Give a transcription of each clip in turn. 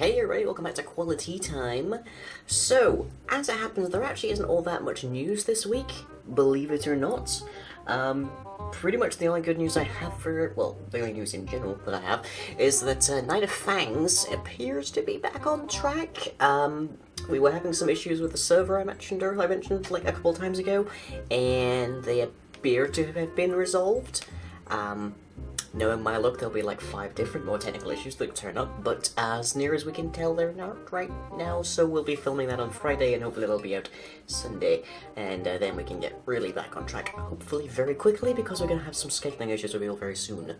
Hey everybody, welcome back to Quali-Tea time. So, as it happens, there actually isn't all that much news this week, believe it or not. Pretty much the only good news I have for, well, the only news in general that I have, is that Night of Fangs appears to be back on track. We were having some issues with the server I mentioned like a couple times ago, and they appear to have been resolved. Knowing my luck, there'll be like 5 different more technical issues that turn up, but as near as we can tell, they're not right now, so we'll be filming that on Friday, and hopefully it'll be out Sunday, and then we can get really back on track, hopefully very quickly, because we're going to have some scheduling issues revealed very soon.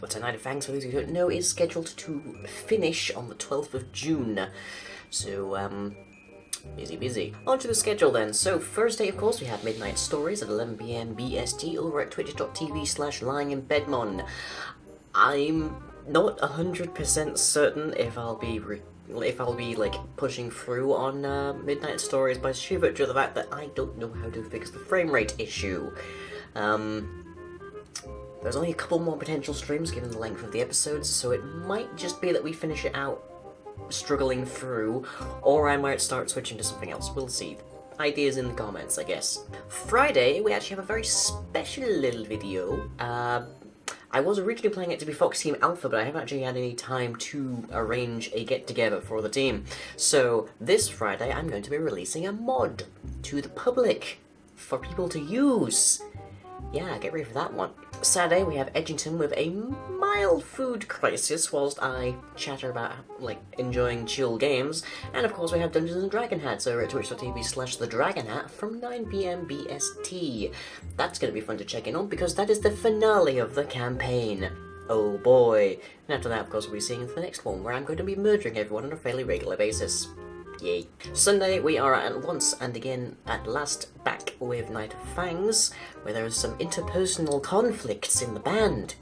But Night of Fangs, for those who don't know, is scheduled to finish on the 12th of June, so, busy. On to the schedule then. So, Thursday, of course, we have Midnight Stories at 11 PM BST over at twitch.tv/lyinginbedmon. I'm not 100% certain if I'll be like pushing through on Midnight Stories by sheer virtue of the fact that I don't know how to fix the frame rate issue. There's only a couple more potential streams given the length of the episodes, so it might just be that we finish it out struggling through, or I might start switching to something else. We'll see. Ideas in the comments, I guess. Friday, we actually have a very special little video. I was originally planning it to be Fox Team Alpha, but I haven't actually had any time to arrange a get-together for the team. So, this Friday, I'm going to be releasing a mod to the public for people to use. Yeah, get ready for that one. Saturday, we have Edgington with a mild food crisis whilst I chatter about, like, enjoying chill games. And of course we have Dungeons & Dragon Hats over at twitch.tv/thedragonhat from 9 PM BST. That's going to be fun to check in on because that is the finale of the campaign. Oh boy. And after that, of course, we'll be seeing the next one where I'm going to be murdering everyone on a fairly regular basis. Yay. Sunday, we are at once and again at last back with Night of Fangs, where there is some interpersonal conflicts in the band.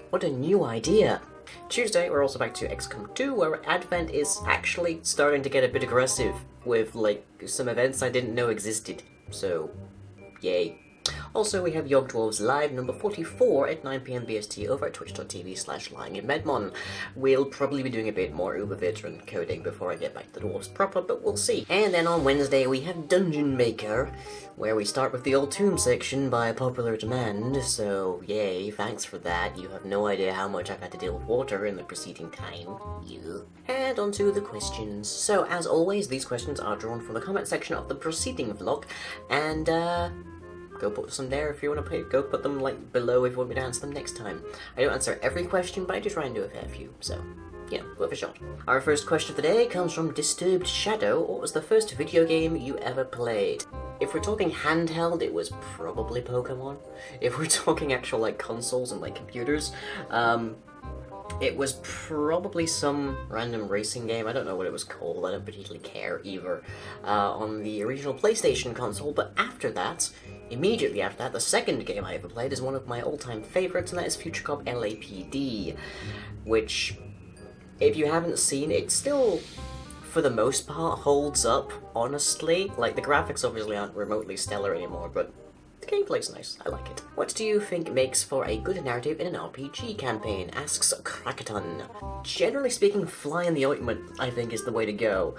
What a new idea. Tuesday, we're also back to XCOM 2, where Advent is actually starting to get a bit aggressive with, like, some events I didn't know existed. So, yay. Also, we have Yogdwarves Live number 44 at 9 PM BST over at twitch.tv/lyinginbedmon. We'll probably be doing a bit more Uber veteran coding before I get back to Dwarves proper, but we'll see. And then on Wednesday we have Dungeon Maker, where we start with the old tomb section by popular demand, so yay, thanks for that. You have no idea how much I've had to deal with water in the preceding time. Yeah. And on to the questions. So, as always, these questions are drawn from the comment section of the preceding vlog, and go put some there if you want to go put them like below if you want me to answer them next time. I don't answer every question, but I do try and do a fair few, so, you know, worth a shot. Our first question of the day comes from Disturbed Shadow. What was the first video game you ever played? If we're talking handheld, it was probably Pokemon. If we're talking actual like consoles and like computers, it was probably some random racing game. I don't know what it was called. I don't particularly care either. On the original PlayStation console, but after that, immediately after that, the second game I ever played is one of my all-time favorites, and that is Future Cop LAPD, which, if you haven't seen, it still, for the most part, holds up, honestly. Like, the graphics obviously aren't remotely stellar anymore, but the gameplay's nice. I like it. What do you think makes for a good narrative in an RPG campaign? Asks Krakaton. Generally speaking, fly in the ointment, I think, is the way to go.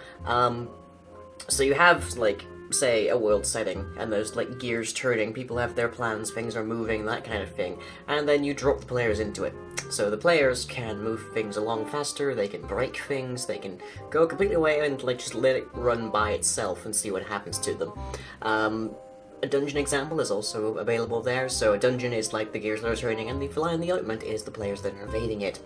So you have, like, say, a world setting, and there's, like, gears turning, people have their plans, things are moving, that kind of thing, and then you drop the players into it. So the players can move things along faster, they can break things, they can go completely away and, like, just let it run by itself and see what happens to them. A dungeon example is also available there, so a dungeon is like the gears that are turning, and the fly in the ointment is the players that are invading it.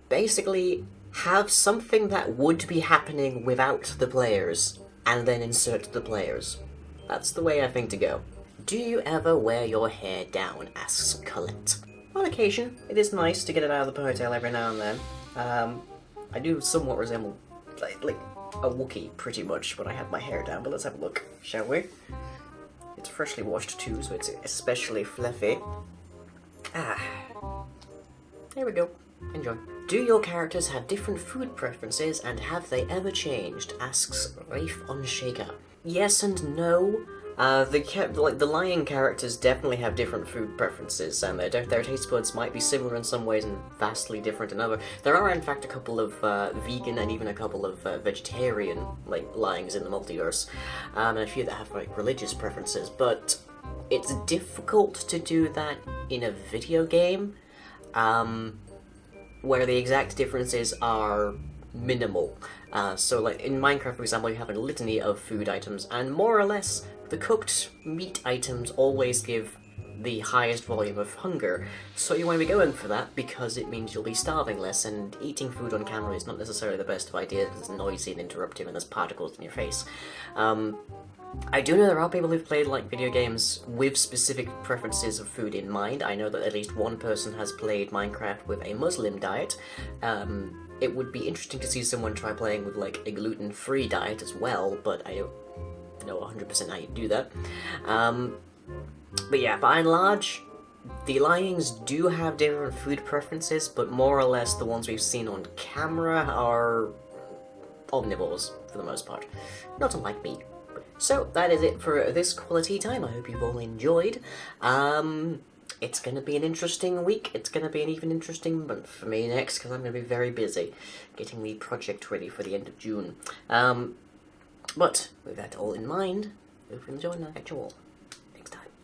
Basically, have something that would be happening without the players, and then insert the players. That's the way I think to go. Do you ever wear your hair down? Asks Colette. On occasion, it is nice to get it out of the ponytail every now and then. I do somewhat resemble, like a Wookiee, pretty much, when I have my hair down, but let's have a look, shall we? It's freshly washed too, so it's especially fluffy. There we go. Enjoy. Do your characters have different food preferences, and have they ever changed? Asks Rafe on Shaker. Yes and no. The lion characters definitely have different food preferences, and their taste buds might be similar in some ways and vastly different in other. There are, in fact, a couple of vegan and even a couple of vegetarian lions in the multiverse, and a few that have religious preferences. But it's difficult to do that in a video game, where the exact differences are minimal. So, in Minecraft, for example, you have a litany of food items, and more or less, the cooked meat items always give the highest volume of hunger, so you want to be going for that because it means you'll be starving less, and eating food on camera is not necessarily the best of ideas because it's noisy and interruptive and there's particles in your face. I do know there are people who've played video games with specific preferences of food in mind. I know that at least one person has played Minecraft with a Muslim diet. It would be interesting to see someone try playing with a gluten-free diet as well, but I don't know 100% how you do that. But yeah, by and large, the lions do have different food preferences, but more or less the ones we've seen on camera are omnivores for the most part. Not unlike me. So that is it for this Quali-Tea time. I hope you've all enjoyed. It's going to be an interesting week. It's going to be an even interesting month for me next, because I'm going to be very busy getting the project ready for the end of June. But with that all in mind, hope you enjoy and I'll catch you all.